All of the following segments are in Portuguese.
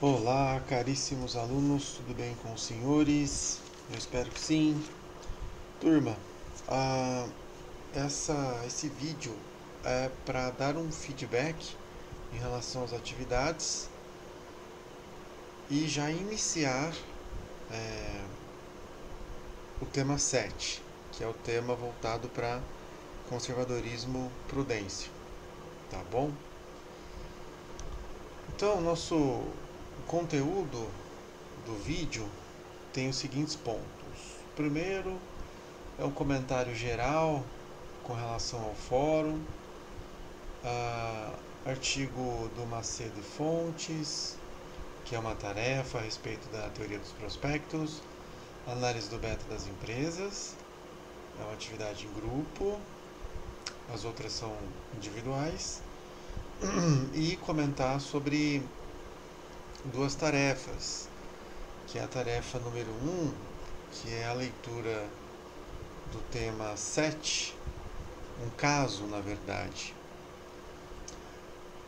Olá, caríssimos alunos, tudo bem com os senhores? Eu espero que sim. Turma, ah, esse vídeo é para dar um feedback em relação às atividades e já iniciar é, o tema 7, que é o tema voltado para conservadorismo prudência, tá bom? Então, nosso conteúdo do vídeo tem os seguintes pontos. Primeiro, é um comentário geral com relação ao fórum, artigo do Macedo e Fontes, que é uma tarefa a respeito da teoria dos prospectos, análise do beta das empresas, é uma atividade em grupo, as outras são individuais, e comentar sobre duas tarefas, que é a tarefa número 1, que é a leitura do tema 7, um caso, na verdade.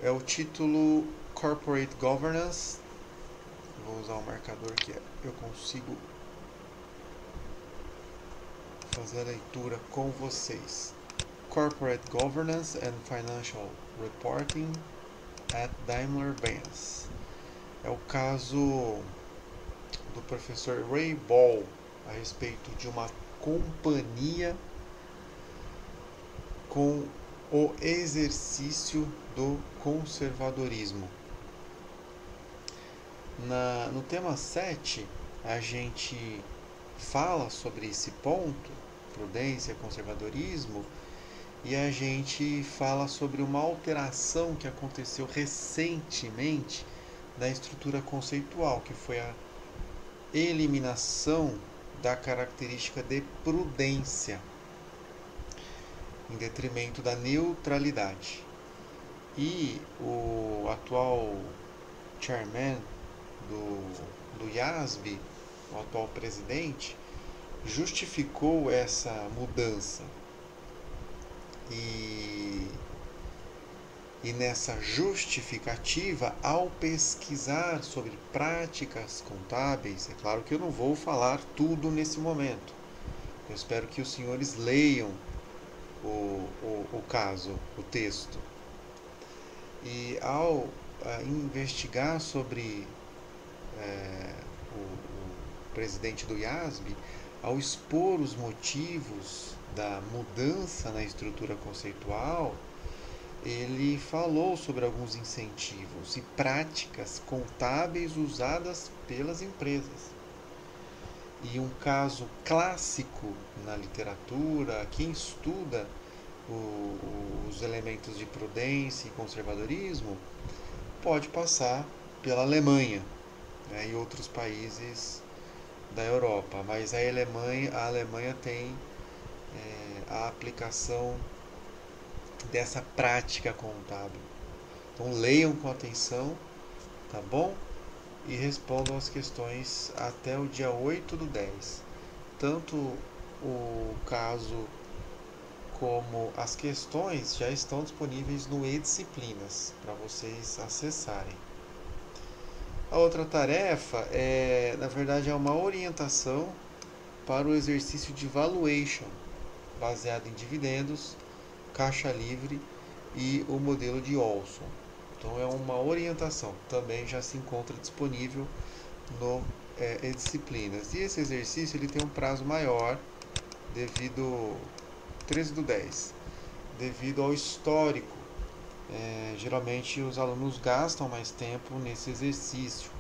É o título Corporate Governance. Vou usar um marcador que eu consigo fazer a leitura com vocês. Corporate Governance and Financial Reporting at Daimler-Benz. É o caso do professor Ray Ball a respeito de uma companhia com o exercício do conservadorismo. No tema 7, a gente fala sobre esse ponto, prudência, conservadorismo, e a gente fala sobre uma alteração que aconteceu recentemente na estrutura conceitual, que foi a eliminação da característica de prudência em detrimento da neutralidade. E o atual chairman do IASB, o atual presidente, justificou essa mudança. E nessa justificativa, ao pesquisar sobre práticas contábeis, é claro que eu não vou falar tudo nesse momento. Eu espero que os senhores leiam o caso, o texto. E ao investigar sobre o presidente do IASB, ao expor os motivos da mudança na estrutura conceitual, ele falou sobre alguns incentivos e práticas contábeis usadas pelas empresas. E um caso clássico na literatura, quem estuda os elementos de prudência e conservadorismo, pode passar pela Alemanha, né, e outros países da Europa, mas a Alemanha tem a aplicação dessa prática contábil. Então leiam com atenção, tá bom? E respondam as questões até o dia 8/10. Tanto o caso como as questões já estão disponíveis no e-disciplinas para vocês acessarem. A outra tarefa na verdade, é uma orientação para o exercício de valuation, baseado em dividendos, caixa livre e o modelo de Olson. Então é uma orientação, também já se encontra disponível no e-disciplinas. E esse exercício ele tem um prazo maior, devido 13/10, devido ao histórico. Geralmente os alunos gastam mais tempo nesse exercício,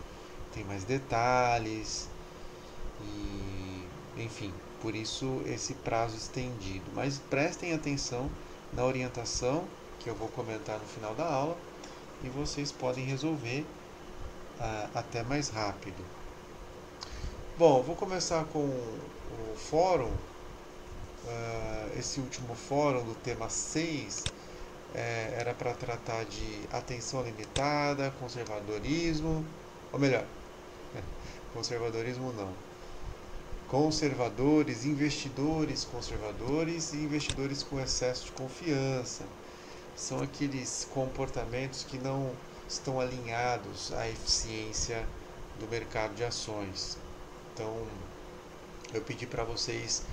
tem mais detalhes e, enfim, por isso esse prazo estendido. Mas prestem atenção na orientação que eu vou comentar no final da aula e vocês podem resolver até mais rápido. Bom, vou começar com o fórum. Esse último fórum do tema 6 era para tratar de atenção limitada, conservadorismo, ou melhor, conservadorismo não, conservadores, conservadores e investidores com excesso de confiança. São aqueles comportamentos que não estão alinhados à eficiência do mercado de ações. Então, eu pedi para vocês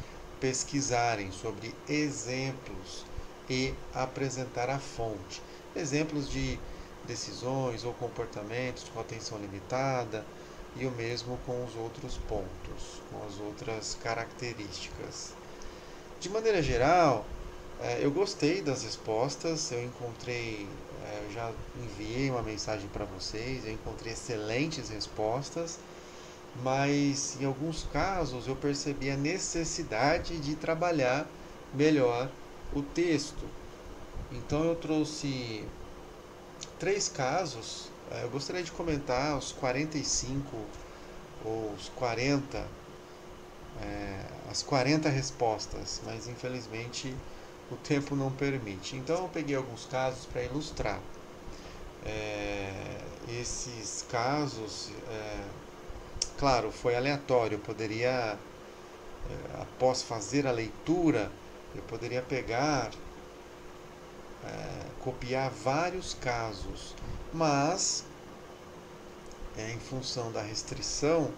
pesquisarem sobre exemplos e apresentar a fonte. Exemplos de decisões ou comportamentos com atenção limitada e o mesmo com os outros pontos, com as outras características. De maneira geral, eu gostei das respostas, eu encontrei, eu já enviei uma mensagem para vocês, eu encontrei excelentes respostas, mas em alguns casos eu percebi a necessidade de trabalhar melhor o texto. Então eu trouxe 3 casos, eu gostaria de comentar os 45 ou os 40, as 40 respostas, mas infelizmente o tempo não permite. Então eu peguei alguns casos para ilustrar. Esses casos, claro, foi aleatório. Eu poderia, após fazer a leitura, eu poderia pegar, copiar vários casos, mas em função da restrição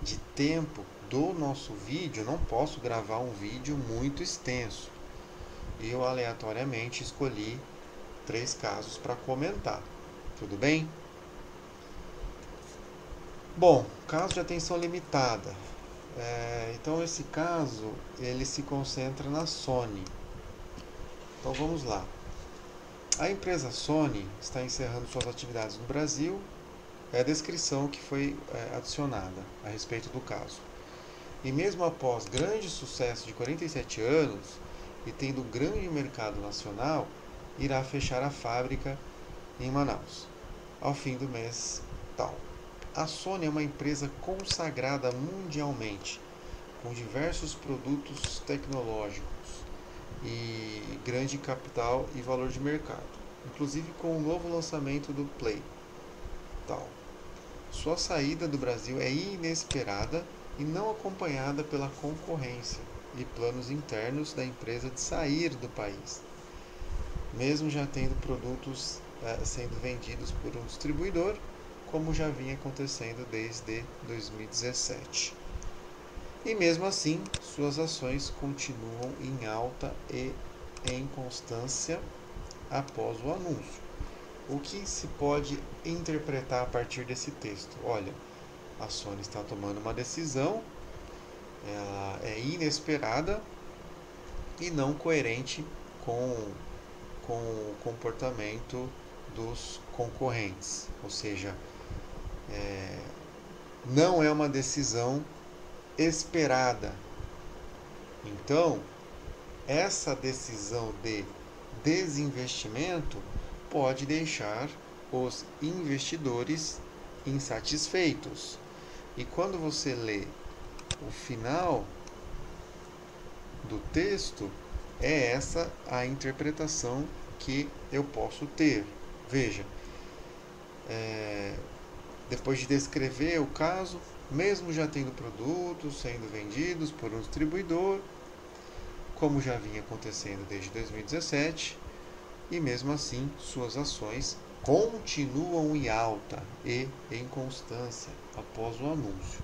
de tempo do nosso vídeo, não posso gravar um vídeo muito extenso. Eu aleatoriamente escolhi 3 casos para comentar. Tudo bem? Bom, caso de atenção limitada. Então esse caso ele se concentra na Sony. Então vamos lá. A empresa Sony está encerrando suas atividades no Brasil. É a descrição que foi adicionada a respeito do caso. E mesmo após grande sucesso de 47 anos e tendo grande mercado nacional, irá fechar a fábrica em Manaus ao fim do mês tal. A Sony é uma empresa consagrada mundialmente, com diversos produtos tecnológicos e grande capital e valor de mercado, inclusive com o novo lançamento do Play tal. Sua saída do Brasil é inesperada e não acompanhada pela concorrência e planos internos da empresa de sair do país, mesmo já tendo produtos sendo vendidos por um distribuidor, como já vinha acontecendo desde 2017. E mesmo assim, suas ações continuam em alta e em constância após o anúncio. O que se pode interpretar a partir desse texto? Olha, a Sony está tomando uma decisão, ela é inesperada e não coerente com o comportamento dos concorrentes. Ou seja, não é uma decisão esperada. Então, essa decisão de desinvestimento pode deixar os investidores insatisfeitos. E quando você lê o final do texto, é essa a interpretação que eu posso ter. Veja, depois de descrever o caso, mesmo já tendo produtos sendo vendidos por um distribuidor, como já vinha acontecendo desde 2017, e mesmo assim suas ações continuam em alta e em constância após o anúncio.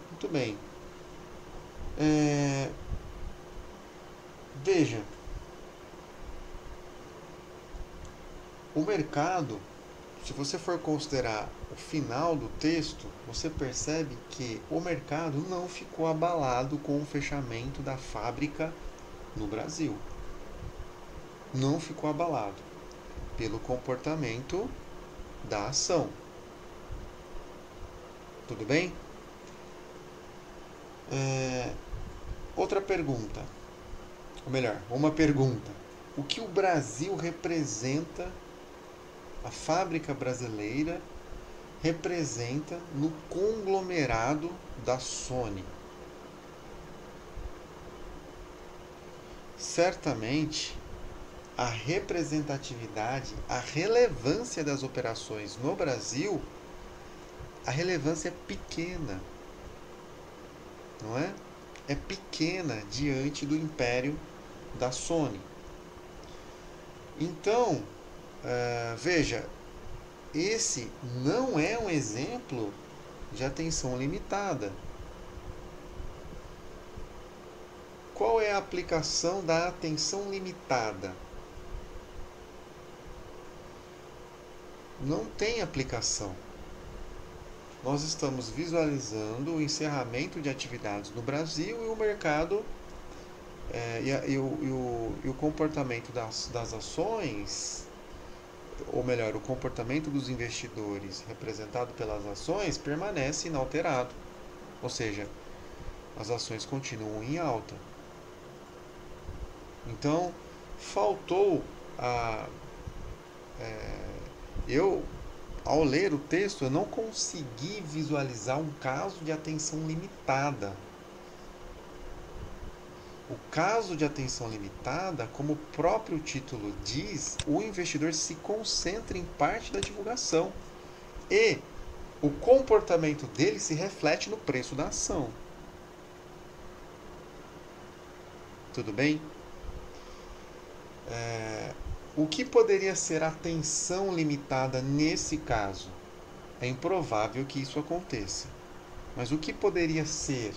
Muito bem. Veja, o mercado, se você for considerar o final do texto, você percebe que o mercado não ficou abalado com o fechamento da fábrica no Brasil. Não ficou abalado pelo comportamento da ação. Tudo bem? Outra pergunta, ou melhor, uma pergunta. O que o Brasil representa, a fábrica brasileira representa no conglomerado da Sony? Certamente, a representatividade, a relevância das operações no Brasil, a relevância é pequena, não é? É pequena diante do império da Sony. Então, veja, esse não é um exemplo de atenção limitada. Qual é a aplicação da atenção limitada? Não tem aplicação. Nós estamos visualizando o encerramento de atividades no Brasil e o mercado e o comportamento das ações, ou melhor, o comportamento dos investidores representado pelas ações permanece inalterado. Ou seja, as ações continuam em alta. Então, faltou a. Eu, ao ler o texto, eu não consegui visualizar um caso de atenção limitada. O caso de atenção limitada, como o próprio título diz, o investidor se concentra em parte da divulgação e o comportamento dele se reflete no preço da ação. Tudo bem? O que poderia ser atenção limitada nesse caso? É improvável que isso aconteça. Mas o que poderia ser?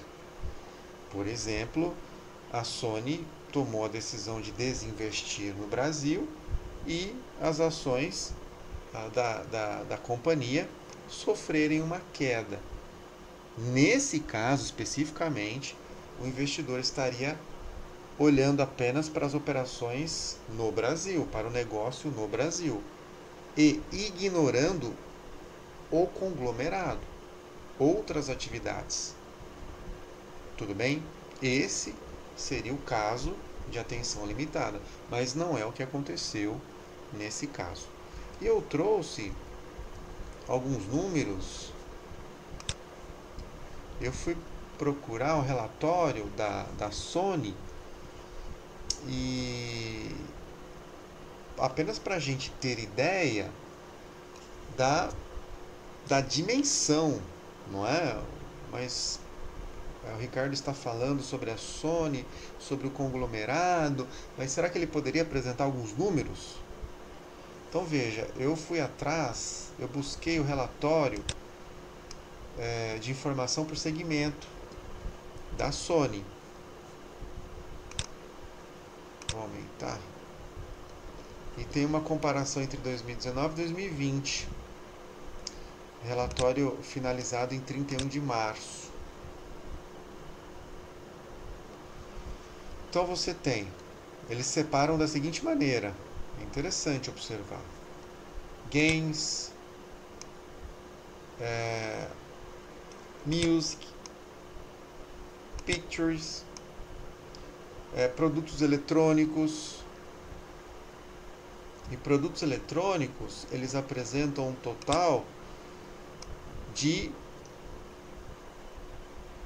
Por exemplo, a Sony tomou a decisão de desinvestir no Brasil e as ações da companhia sofrerem uma queda. Nesse caso especificamente, o investidor estaria olhando apenas para as operações no Brasil, para o negócio no Brasil, e ignorando o conglomerado, outras atividades. Tudo bem? Esse seria o caso de atenção limitada, mas não é o que aconteceu nesse caso. E eu trouxe alguns números. Eu fui procurar um relatório da Sony e apenas para a gente ter ideia da dimensão, não é? Mas o Ricardo está falando sobre a Sony, sobre o conglomerado, mas será que ele poderia apresentar alguns números? Então veja, eu fui atrás, eu busquei o relatório de informação por segmento da Sony. Vou aumentar. E tem uma comparação entre 2019 e 2020. Relatório finalizado em 31 de março. Então você tem, eles separam da seguinte maneira, é interessante observar: games, music, pictures, produtos eletrônicos. E produtos eletrônicos, eles apresentam um total de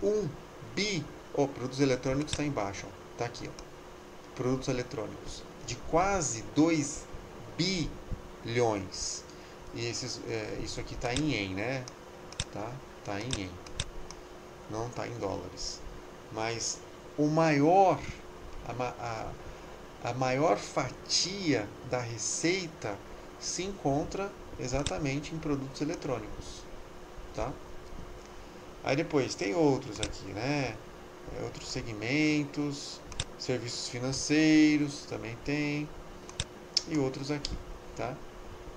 1 bi. Produtos eletrônicos está embaixo, está aqui, produtos eletrônicos de quase 2 bilhões. E isso aqui está em ien, né? Tá em ien, não está em dólares. Mas o maior, a maior fatia da receita se encontra exatamente em produtos eletrônicos, tá? Aí depois tem outros aqui, né? Outros segmentos, serviços financeiros também tem, e outros aqui, tá?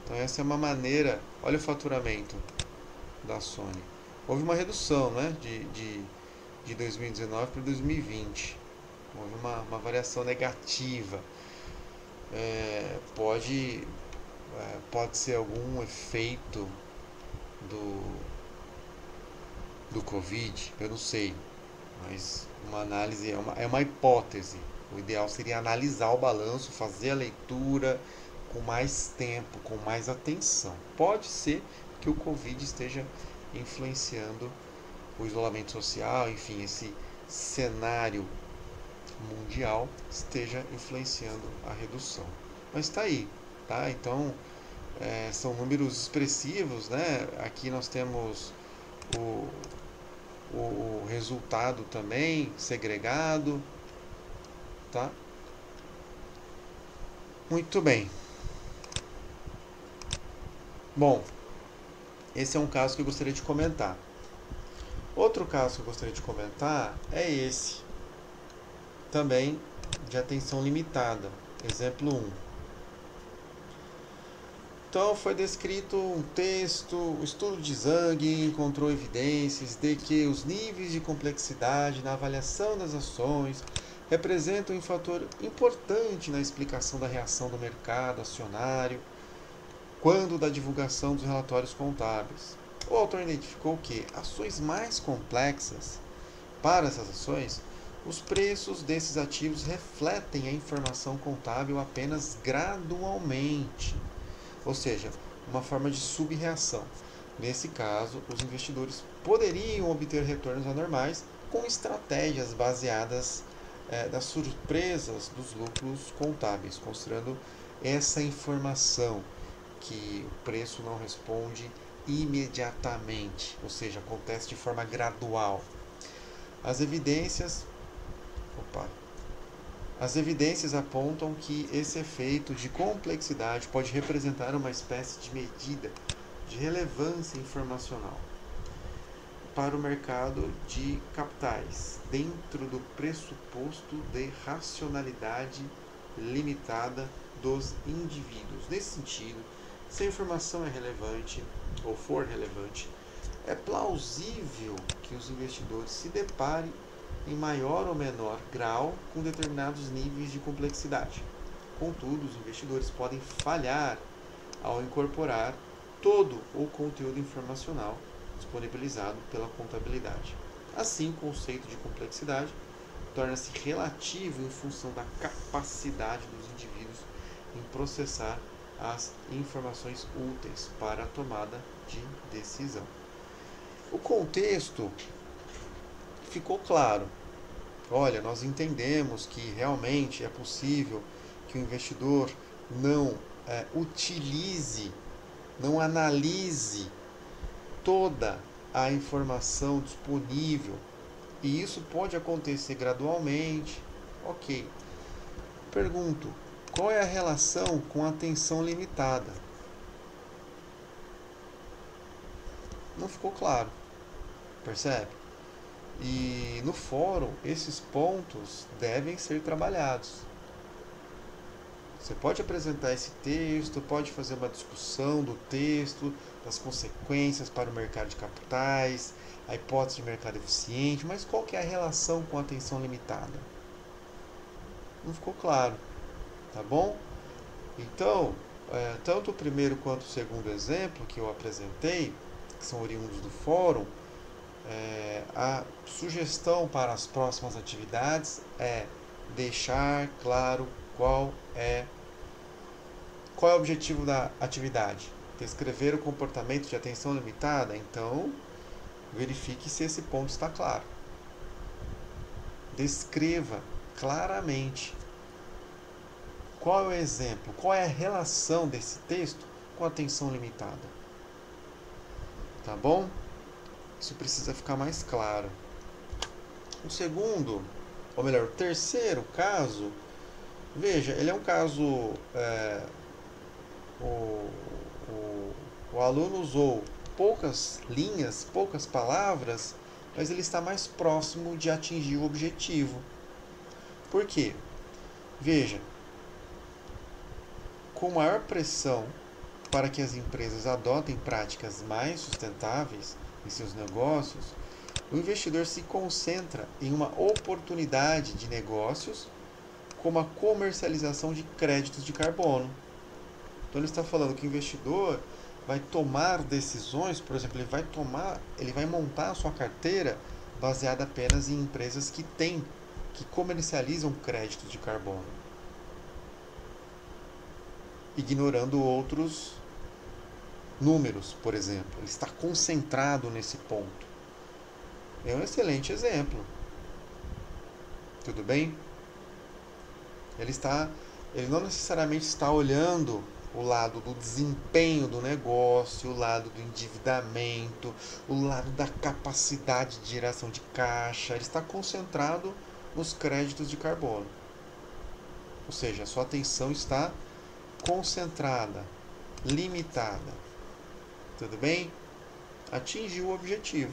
Então essa é uma maneira. Olha o faturamento da Sony. Houve uma redução, né? De 2019 para 2020. Houve uma variação negativa. Pode ser algum efeito do Covid, eu não sei, mas uma análise é uma hipótese. O ideal seria analisar o balanço, fazer a leitura com mais tempo, com mais atenção. Pode ser que o Covid esteja influenciando o isolamento social, enfim, esse cenário mundial esteja influenciando a redução. Mas está aí, tá? Então são números expressivos, né? Aqui nós temos o resultado também segregado, tá? Muito bem. Bom, Esse é um caso que eu gostaria de comentar. Outro caso que eu gostaria de comentar é esse, também de atenção limitada. Exemplo 1. Então, foi descrito um texto, o estudo de Zhang encontrou evidências de que os níveis de complexidade na avaliação das ações representam um fator importante na explicação da reação do mercado acionário quando da divulgação dos relatórios contábeis. O autor identificou que ações mais complexas, para essas ações, os preços desses ativos refletem a informação contábil apenas gradualmente, ou seja, uma forma de subreação. Nesse caso, os investidores poderiam obter retornos anormais com estratégias baseadas das surpresas dos lucros contábeis, considerando essa informação que o preço não responde imediatamente, ou seja, acontece de forma gradual. As evidências, As evidências apontam que esse efeito de complexidade pode representar uma espécie de medida de relevância informacional para o mercado de capitais, dentro do pressuposto de racionalidade limitada dos indivíduos. Nesse sentido, se a informação é relevante ou for relevante, é plausível que os investidores se deparem em maior ou menor grau com determinados níveis de complexidade. Contudo, os investidores podem falhar ao incorporar todo o conteúdo informacional disponibilizado pela contabilidade. Assim, o conceito de complexidade torna-se relativo em função da capacidade dos indivíduos em processar as informações úteis para a tomada de decisão. O contexto ficou claro. Olha, nós entendemos que realmente é possível que o investidor não utilize, não analise toda a informação disponível, e isso pode acontecer gradualmente. Ok. Pergunto, qual é a relação com a atenção limitada? Não ficou claro, percebe? E no fórum, esses pontos devem ser trabalhados. Você pode apresentar esse texto, pode fazer uma discussão do texto, das consequências para o mercado de capitais, a hipótese de mercado eficiente, mas qual que é a relação com a atenção limitada? Não ficou claro, tá bom? Então, tanto o primeiro quanto o segundo exemplo que eu apresentei, que são oriundos do fórum, a sugestão para as próximas atividades é deixar claro qual é o objetivo da atividade. Descrever o comportamento de atenção limitada, então verifique se esse ponto está claro. Descreva claramente qual é o exemplo, qual é a relação desse texto com a atenção limitada. Tá bom? Isso precisa ficar mais claro. O segundo, ou melhor, o terceiro caso, veja, ele é um caso, o aluno usou poucas linhas, poucas palavras, mas ele está mais próximo de atingir o objetivo. Por quê? Veja, com maior pressão para que as empresas adotem práticas mais sustentáveis em seus negócios, o investidor se concentra em uma oportunidade de negócios como a comercialização de créditos de carbono. Então ele está falando que o investidor vai tomar decisões, por exemplo, ele vai montar a sua carteira baseada apenas em empresas que comercializam créditos de carbono, ignorando outros números, por exemplo. Ele está concentrado nesse ponto. É um excelente exemplo. Tudo bem? Ele não necessariamente está olhando o lado do desempenho do negócio, o lado do endividamento, o lado da capacidade de geração de caixa. Ele está concentrado nos créditos de carbono. Ou seja, a sua atenção está concentrada, limitada. Tudo bem? atingiu o objetivo,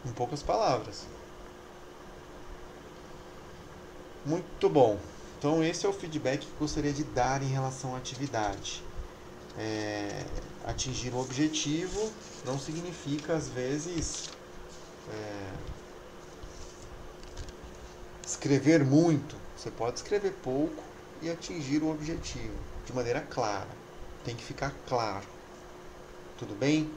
em poucas palavras. Muito bom. Então esse é o feedback que gostaria de dar em relação à atividade. Atingir o objetivo não significa, às vezes, escrever muito. Você pode escrever pouco e atingir o objetivo de maneira clara. Tem que ficar claro. Tudo bem?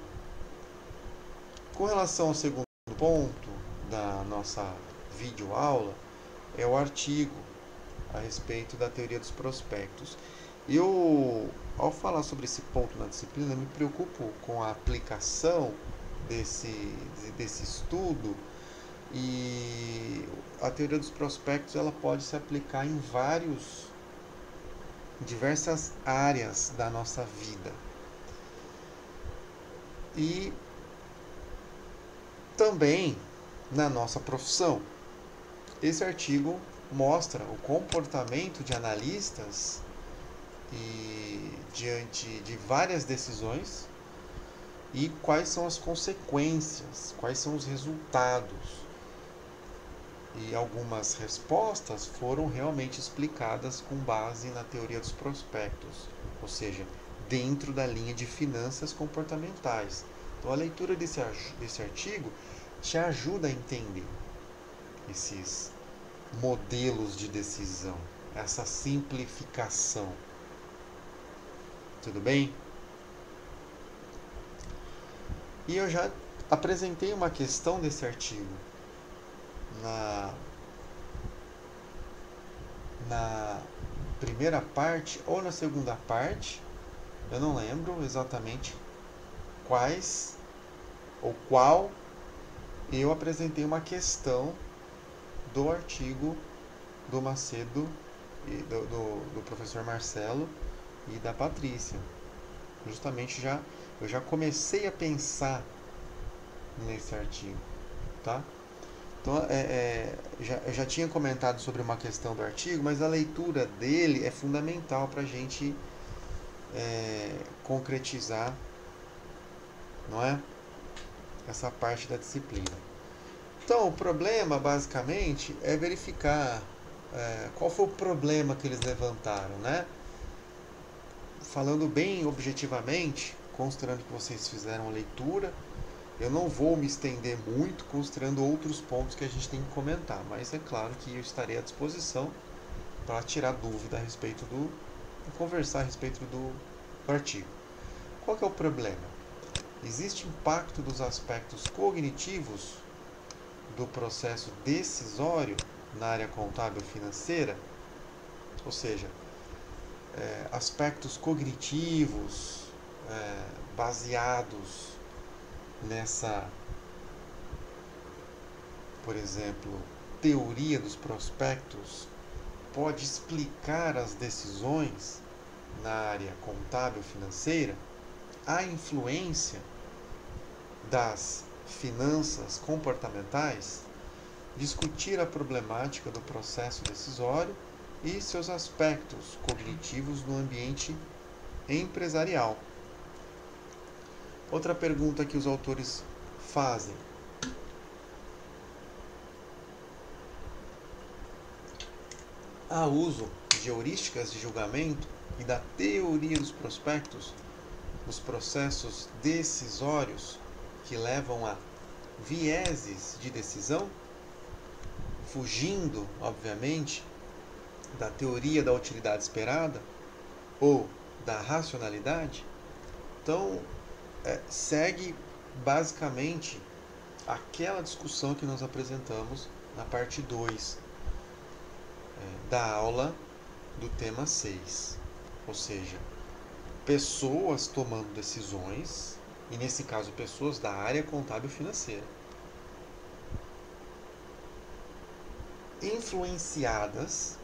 Com relação ao segundo ponto da nossa videoaula, é o artigo a respeito da teoria dos prospectos. Eu, ao falar sobre esse ponto na disciplina, me preocupo com a aplicação desse estudo, e a teoria dos prospectos ela pode se aplicar em diversas áreas da nossa vida. E também na nossa profissão. Esse artigo mostra o comportamento de analistas e diante de várias decisões e quais são as consequências, quais são os resultados. E algumas respostas foram realmente explicadas com base na teoria dos prospectos, ou seja, dentro da linha de finanças comportamentais. Então a leitura desse artigo te ajuda a entender esses modelos de decisão, essa simplificação. Tudo bem? E eu já apresentei uma questão desse artigo na primeira parte ou na segunda parte, eu não lembro exatamente quais ou qual, eu apresentei uma questão do artigo do Macedo, do professor Marcelo e da Patrícia. Justamente eu já comecei a pensar nesse artigo, tá? Então, eu já tinha comentado sobre uma questão do artigo, mas a leitura dele é fundamental para a gente concretizar, não é? Essa parte da disciplina. Então, o problema, basicamente, é verificar qual foi o problema que eles levantaram, né? Falando bem objetivamente, considerando que vocês fizeram a leitura, eu não vou me estender muito, considerando outros pontos que a gente tem que comentar, mas é claro que eu estarei à disposição para tirar dúvida a respeito conversar a respeito do artigo. Qual que é o problema? Existe impacto dos aspectos cognitivos do processo decisório na área contábil financeira, ou seja, aspectos cognitivos baseados nessa, por exemplo, teoria dos prospectos, pode explicar as decisões na área contábil financeira, a influência das finanças comportamentais, discutir a problemática do processo decisório e seus aspectos cognitivos no ambiente empresarial. Outra pergunta que os autores fazem: há uso de heurísticas de julgamento e da teoria dos prospectos nos processos decisórios que levam a vieses de decisão, fugindo, obviamente, da teoria da utilidade esperada ou da racionalidade? Então, segue basicamente aquela discussão que nós apresentamos na parte 2 da aula do tema 6, ou seja, pessoas tomando decisões, e nesse caso pessoas da área contábil financeira, influenciadas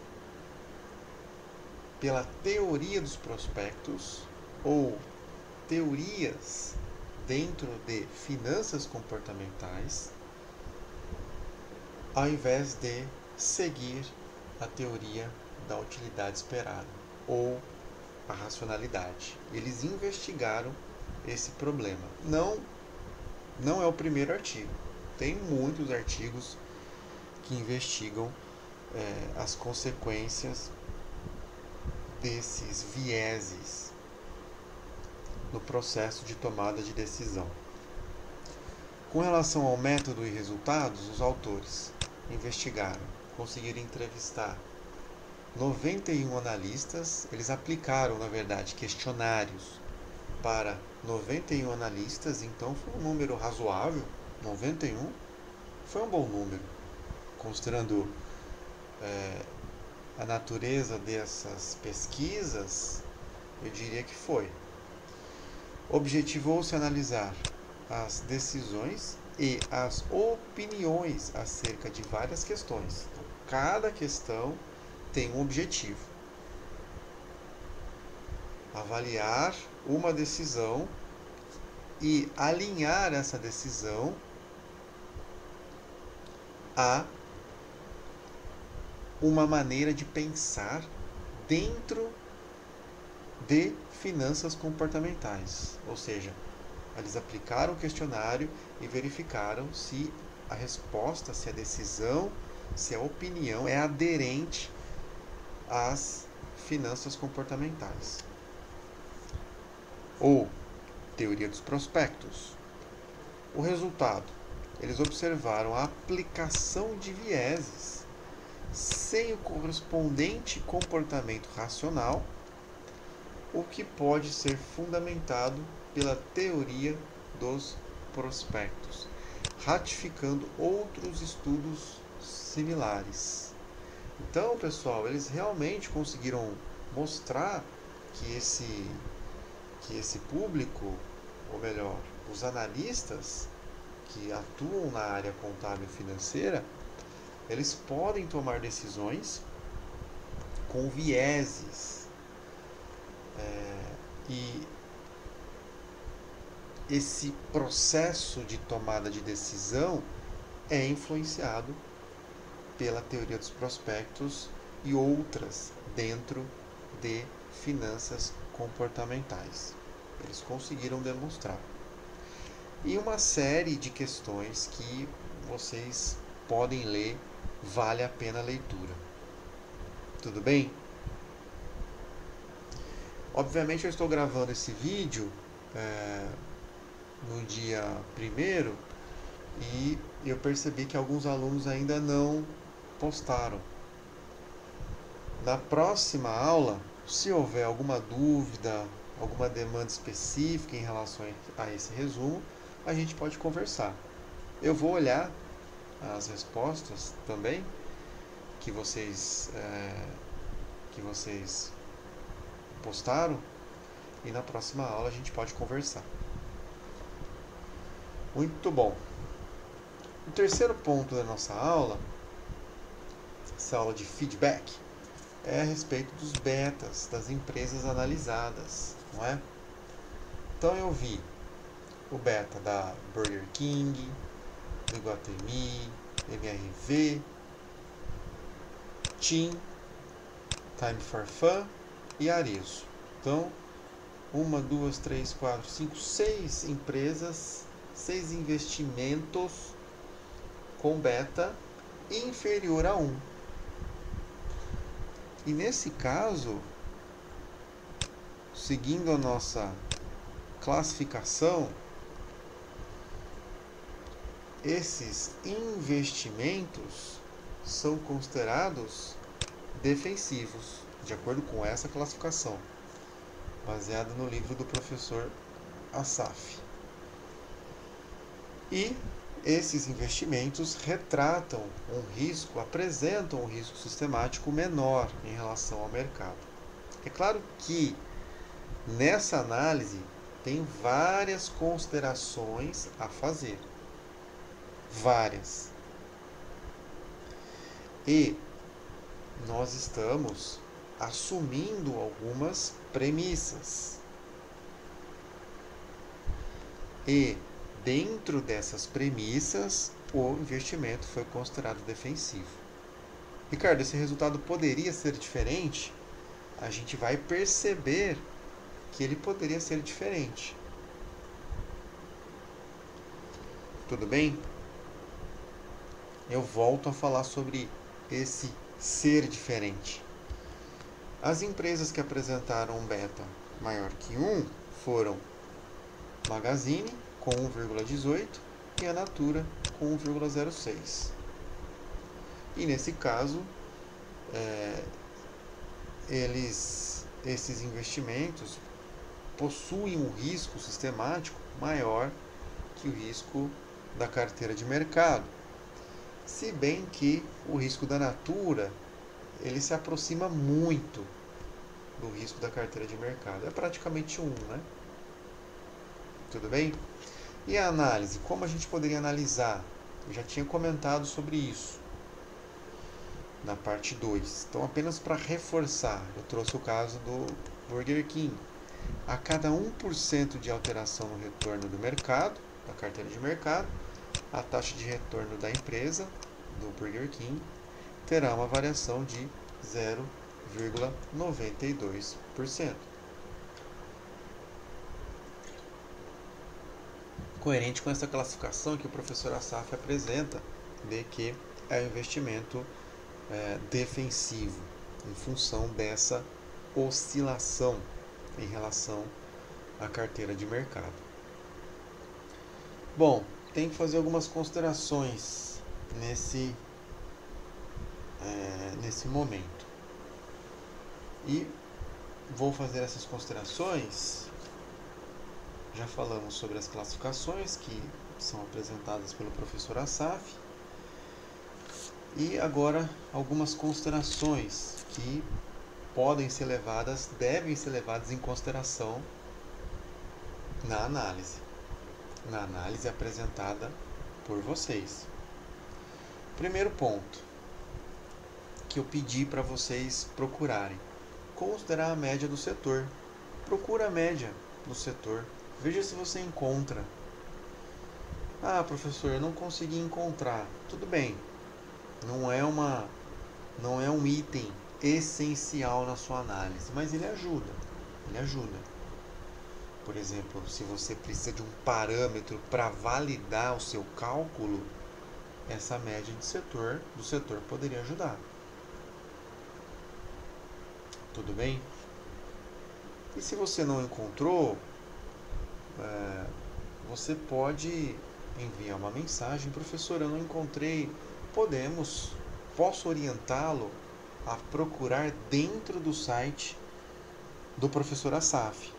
pela teoria dos prospectos ou teorias dentro de finanças comportamentais, ao invés de seguir a teoria da utilidade esperada ou a racionalidade. Eles investigaram esse problema. Não Não é o primeiro artigo. Tem muitos artigos que investigam as consequências desses vieses no processo de tomada de decisão. Com relação ao método e resultados, os autores investigaram, conseguiram entrevistar 91 analistas. Eles aplicaram, na verdade, questionários para 91 analistas, então foi um número razoável. 91 foi um bom número, considerando a natureza dessas pesquisas. Eu diria que foi. Objetivou-se analisar as decisões e as opiniões acerca de várias questões. Então, cada questão tem um objetivo: avaliar uma decisão e alinhar essa decisão a uma maneira de pensar dentro de finanças comportamentais. Ou seja, eles aplicaram o questionário e verificaram se a resposta, se a decisão, se a opinião é aderente às finanças comportamentais. Ou teoria dos prospectos. O resultado: eles observaram a aplicação de vieses sem o correspondente comportamento racional, o que pode ser fundamentado pela teoria dos prospectos, ratificando outros estudos similares. Então, pessoal, eles realmente conseguiram mostrar que esse público, ou melhor, os analistas que atuam na área contábil e financeira, eles podem tomar decisões com vieses. E esse processo de tomada de decisão é influenciado pela teoria dos prospectos e outras dentro de finanças comportamentais. Eles conseguiram demonstrar. E uma série de questões que vocês podem ler, vale a pena a leitura. Tudo bem? Obviamente eu estou gravando esse vídeo no dia 1º e eu percebi que alguns alunos ainda não postaram. Na próxima aula, se houver alguma dúvida, alguma demanda específica em relação a esse resumo, a gente pode conversar. Eu vou olhar as respostas também que vocês postaram, e na próxima aula a gente pode conversar. Muito bom. O terceiro ponto da nossa aula, essa aula de feedback, é a respeito dos betas das empresas analisadas, não é? Então eu vi o beta da Burger King, do Iguatemi, MRV, TIM, Time for Fun e Arezzo. Então, 1, 2, 3, 4, 5, 6 empresas, 6 investimentos com beta inferior a 1. E nesse caso, seguindo a nossa classificação, esses investimentos são considerados defensivos, de acordo com essa classificação, baseada no livro do professor Assaf. E esses investimentos retratam um risco, apresentam um risco sistemático menor em relação ao mercado. É claro que nessa análise tem várias considerações a fazer. Várias. E nós estamos assumindo algumas premissas. E dentro dessas premissas, o investimento foi considerado defensivo. Ricardo, esse resultado poderia ser diferente? A gente vai perceber que ele poderia ser diferente. Tudo bem? Eu volto a falar sobre esse ser diferente. As empresas que apresentaram um beta maior que 1 foram Magazine com 1,18 e a Natura com 1,06. E nesse caso, esses investimentos possuem um risco sistemático maior que o risco da carteira de mercado. Se bem que o risco da Natura ele se aproxima muito do risco da carteira de mercado. É praticamente um, né? Tudo bem? E a análise? Como a gente poderia analisar? Eu já tinha comentado sobre isso na parte 2. Então, apenas para reforçar, eu trouxe o caso do Burger King. A cada 1% de alteração no retorno do mercado, da carteira de mercado, a taxa de retorno da empresa, do Burger King, terá uma variação de 0,92%. Coerente com essa classificação que o professor Assaf apresenta, de que é um investimento defensivo, em função dessa oscilação em relação à carteira de mercado. Bom, tem que fazer algumas considerações nesse momento. E vou fazer essas considerações. Já falamos sobre as classificações que são apresentadas pelo professor Assaf. E agora algumas considerações que podem ser levadas, devem ser levadas em consideração na análise apresentada por vocês. Primeiro ponto que eu pedi para vocês procurarem: considerar a média do setor. Procura a média do setor, veja se você encontra. Ah, professor, eu não consegui encontrar. Tudo bem, não é um item essencial na sua análise, mas ele ajuda. Por exemplo, se você precisa de um parâmetro para validar o seu cálculo, essa média do setor poderia ajudar. Tudo bem? E se você não encontrou, você pode enviar uma mensagem: professor, eu não encontrei. Posso orientá-lo a procurar dentro do site do professor Assaf.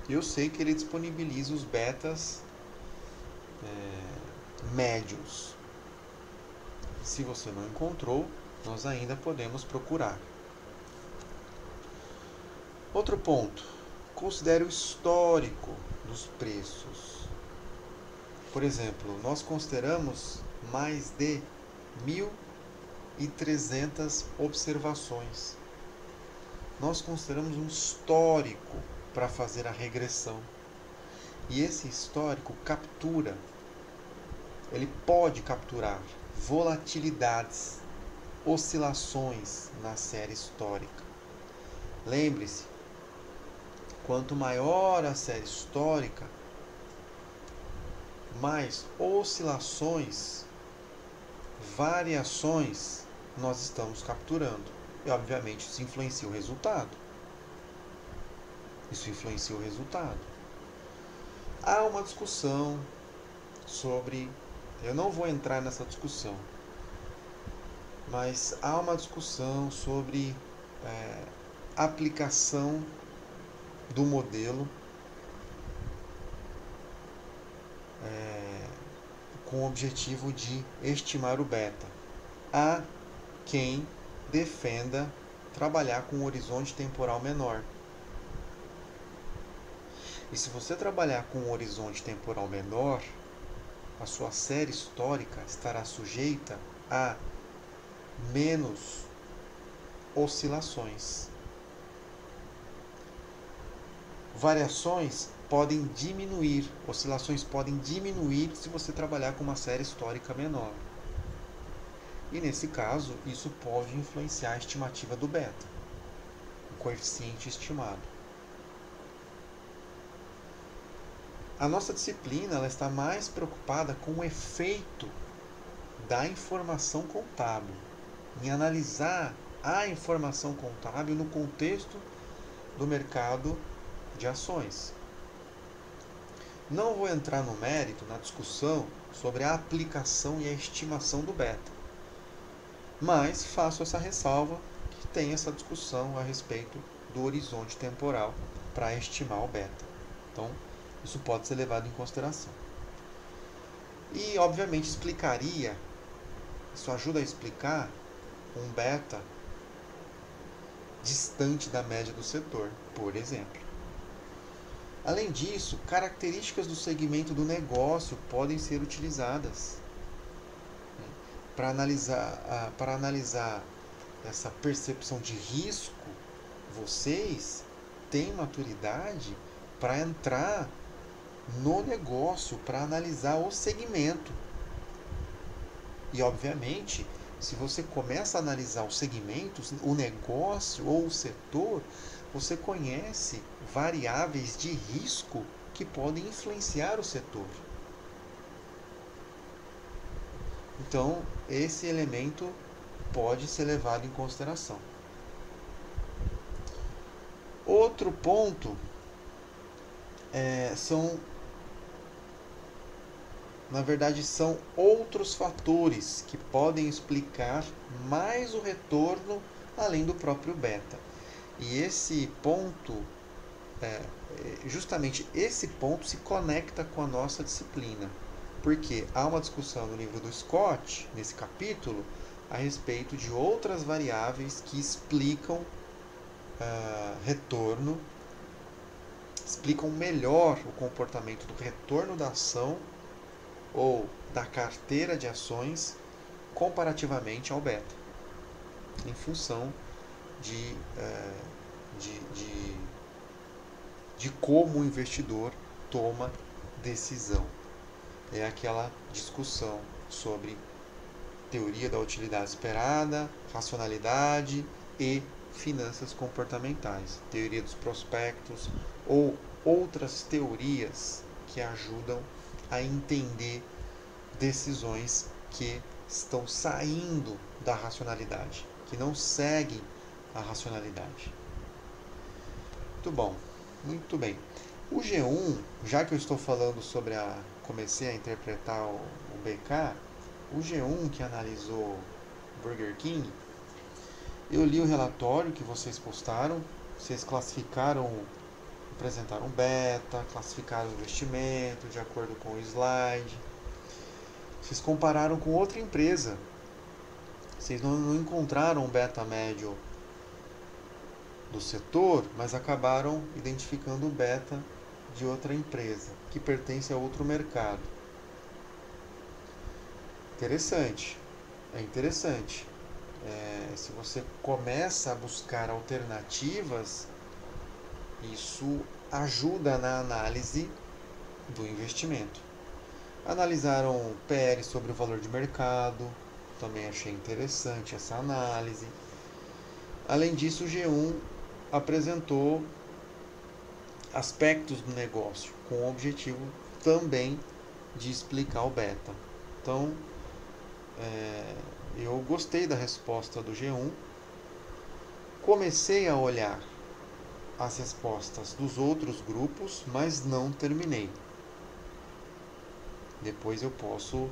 Eu sei que ele disponibiliza os betas médios. Se você não encontrou, nós ainda podemos procurar. Outro ponto: considere o histórico dos preços. Por exemplo, nós consideramos mais de 1.300 observações. Nós consideramos um histórico para fazer a regressão. E esse histórico ele pode capturar volatilidades, oscilações na série histórica. Lembre-se, quanto maior a série histórica, mais oscilações, variações nós estamos capturando. E obviamente isso influencia o resultado. Há uma discussão sobre... Eu não vou entrar nessa discussão, mas há uma discussão sobre aplicação do modelo com o objetivo de estimar o beta. Há quem defenda trabalhar com um horizonte temporal menor. E se você trabalhar com um horizonte temporal menor, a sua série histórica estará sujeita a menos oscilações. Variações podem diminuir, oscilações podem diminuir se você trabalhar com uma série histórica menor. E nesse caso, isso pode influenciar a estimativa do beta, o coeficiente estimado. A nossa disciplina ela está mais preocupada com o efeito da informação contábil, em analisar a informação contábil no contexto do mercado de ações. Não vou entrar no mérito, na discussão sobre a aplicação e a estimação do beta, mas faço essa ressalva que tem essa discussão a respeito do horizonte temporal para estimar o beta. Então, isso pode ser levado em consideração. E, obviamente, isso ajuda a explicar um beta distante da média do setor, por exemplo. Além disso, características do segmento do negócio podem ser utilizadas para analisar essa percepção de risco. Vocês têm maturidade para entrar no negócio, para analisar o segmento. E, obviamente, se você começa a analisar os segmentos, o negócio ou o setor, você conhece variáveis de risco que podem influenciar o setor. Então, esse elemento pode ser levado em consideração. Outro ponto são outros fatores que podem explicar mais o retorno além do próprio beta. E esse ponto, justamente esse ponto se conecta com a nossa disciplina, porque há uma discussão no livro do Scott, nesse capítulo, a respeito de outras variáveis que explicam retorno, explicam melhor o comportamento do retorno da ação ou da carteira de ações comparativamente ao beta, em função de como o investidor toma decisão. É aquela discussão sobre teoria da utilidade esperada, racionalidade e finanças comportamentais, teoria dos prospectos ou outras teorias que ajudam a entender decisões que estão saindo da racionalidade, que não seguem a racionalidade. Muito bom, muito bem. O G1, já que eu estou falando sobre comecei a interpretar o BK, o G1 que analisou Burger King, eu li o relatório que vocês postaram, vocês apresentaram beta, classificaram o investimento de acordo com o slide, vocês compararam com outra empresa, vocês não encontraram um beta médio do setor, mas acabaram identificando o beta de outra empresa, que pertence a outro mercado. Interessante, é interessante. Se você começa a buscar alternativas, isso ajuda na análise do investimento. Analisaram PL sobre o valor de mercado, também achei interessante essa análise. Além disso, o G1 apresentou aspectos do negócio com o objetivo também de explicar o beta. Então, eu gostei da resposta do G1. Comecei a olhar as respostas dos outros grupos, mas não terminei. Depois eu posso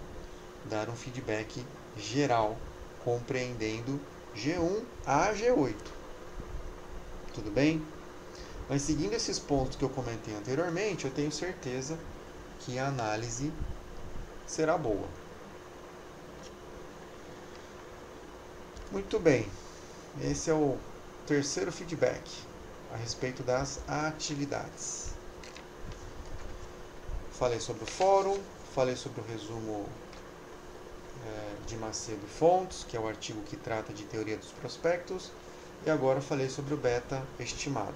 dar um feedback geral, compreendendo G1 a G8. Tudo bem? Mas seguindo esses pontos que eu comentei anteriormente, eu tenho certeza que a análise será boa. Muito bem. Esse é o terceiro feedback a respeito das atividades. Falei sobre o fórum, falei sobre o resumo de Macedo e Fontes, que é o artigo que trata de teoria dos prospectos, e agora falei sobre o beta estimado.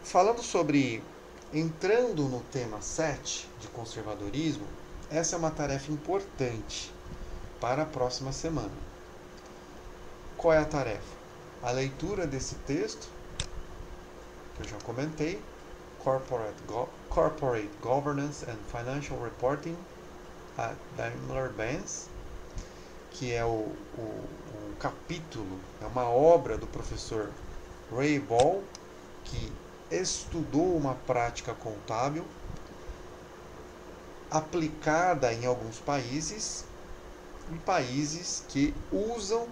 Falando sobre, entrando no tema 7 de conservadorismo, essa é uma tarefa importante para a próxima semana. Qual é a tarefa? A leitura desse texto que eu já comentei, Corporate Governance and Financial Reporting, a Daimler-Benz, que é o capítulo, é uma obra do professor Ray Ball, que estudou uma prática contábil aplicada em alguns países, em países que usam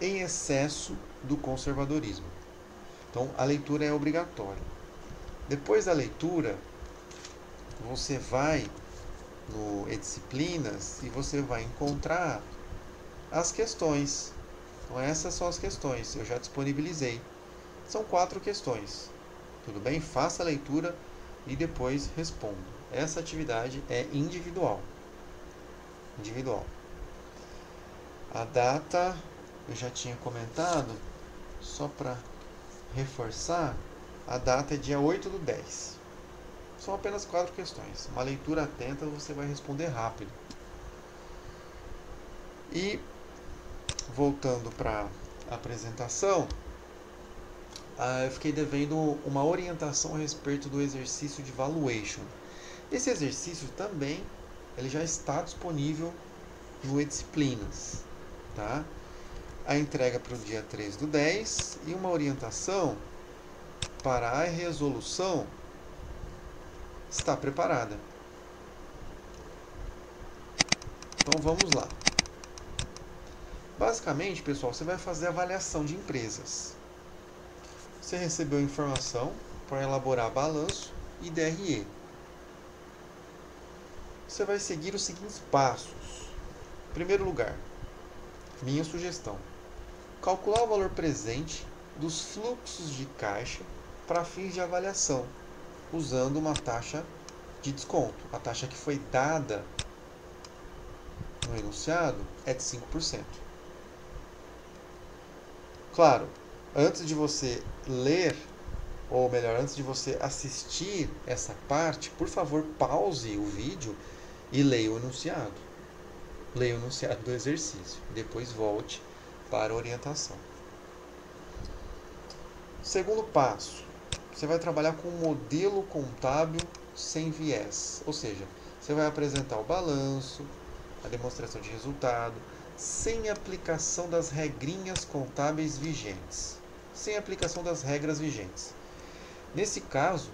em excesso do conservadorismo. Então, a leitura é obrigatória. Depois da leitura, você vai no E-Disciplinas e você vai encontrar as questões. Então, essas são as questões, eu já disponibilizei. São 4 questões. Tudo bem? Faça a leitura e depois responda. Essa atividade é individual. A data, eu já tinha comentado, só para reforçar, a data é dia 8/10. São apenas 4 questões. Uma leitura atenta, você vai responder rápido. E, voltando para a apresentação, eu fiquei devendo uma orientação a respeito do exercício de valuation. Esse exercício também ele já está disponível no E-Disciplinas. Tá? A entrega para o dia 3/10 e uma orientação para a resolução está preparada. Então vamos lá. Basicamente, pessoal, você vai fazer avaliação de empresas. Você recebeu informação para elaborar balanço e DRE. Você vai seguir os seguintes passos. Em primeiro lugar, minha sugestão: calcular o valor presente dos fluxos de caixa para fins de avaliação, usando uma taxa de desconto. A taxa que foi dada no enunciado é de 5%. Claro, antes de você ler, ou melhor, antes de você assistir essa parte, por favor, pause o vídeo e leia o enunciado. Leia o enunciado do exercício. Depois volte para a orientação. Segundo passo, você vai trabalhar com um modelo contábil sem viés. Ou seja, você vai apresentar o balanço, a demonstração de resultado, sem aplicação das regrinhas contábeis vigentes. Sem aplicação das regras vigentes. Nesse caso,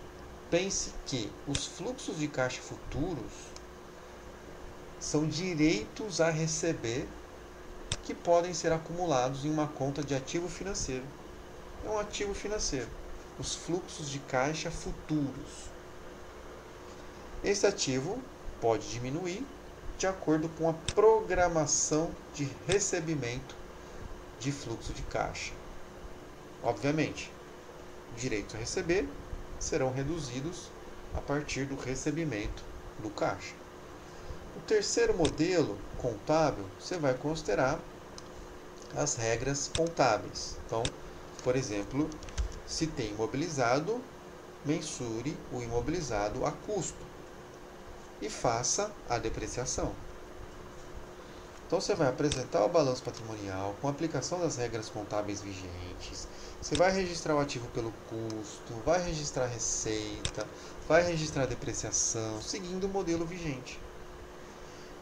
pense que os fluxos de caixa futuros são direitos a receber que podem ser acumulados em uma conta de ativo financeiro. É um ativo financeiro. Os fluxos de caixa futuros. Esse ativo pode diminuir de acordo com a programação de recebimento de fluxo de caixa. Obviamente, direitos a receber serão reduzidos a partir do recebimento do caixa. O terceiro modelo contábil, você vai considerar as regras contábeis. Então, por exemplo, se tem imobilizado, mensure o imobilizado a custo e faça a depreciação. Então, você vai apresentar o balanço patrimonial com a aplicação das regras contábeis vigentes. Você vai registrar o ativo pelo custo, vai registrar a receita, vai registrar a depreciação, seguindo o modelo vigente.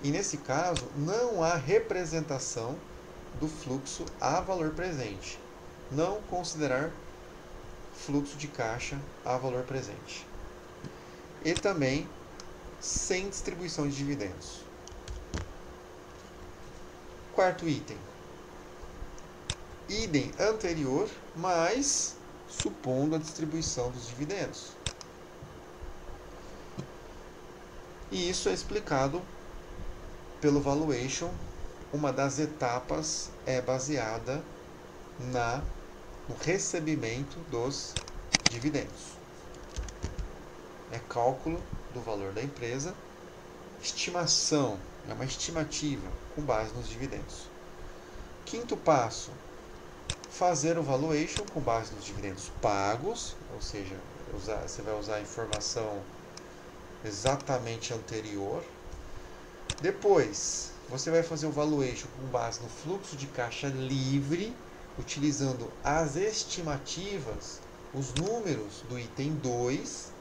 E nesse caso, não há representação do fluxo a valor presente. Não considerar fluxo de caixa a valor presente. E também sem distribuição de dividendos. Quarto item. Idem anterior, mas supondo a distribuição dos dividendos. E isso é explicado pelo valuation. Uma das etapas é baseada no recebimento dos dividendos. É cálculo do valor da empresa, estimação, é uma estimativa com base nos dividendos. Quinto passo, fazer o valuation com base nos dividendos pagos, ou seja, você vai usar a informação exatamente anterior. Depois, você vai fazer o valuation com base no fluxo de caixa livre, utilizando as estimativas os números do item 2.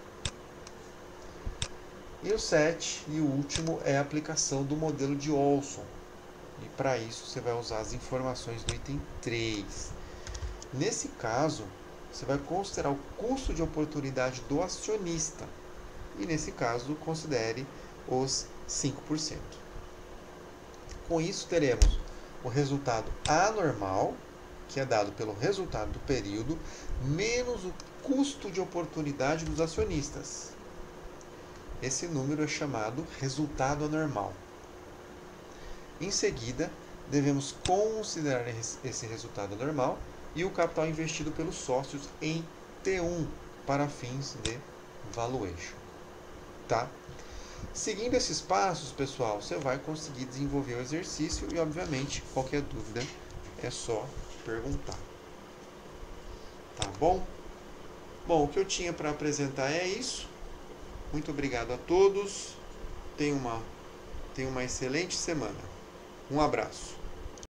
E o 7, e o último, é a aplicação do modelo de Olson. E para isso você vai usar as informações do item 3. Nesse caso, você vai considerar o custo de oportunidade do acionista. E nesse caso, considere os 5%. Com isso, teremos o resultado anormal, que é dado pelo resultado do período, menos o custo de oportunidade dos acionistas. Esse número é chamado resultado anormal. Em seguida, devemos considerar esse resultado anormal e o capital investido pelos sócios em T1 para fins de valuation. Tá? Seguindo esses passos, pessoal, você vai conseguir desenvolver o exercício e, obviamente, qualquer dúvida é só perguntar. Tá bom? Bom, o que eu tinha para apresentar é isso. Muito obrigado a todos. Tenha uma excelente semana. Um abraço.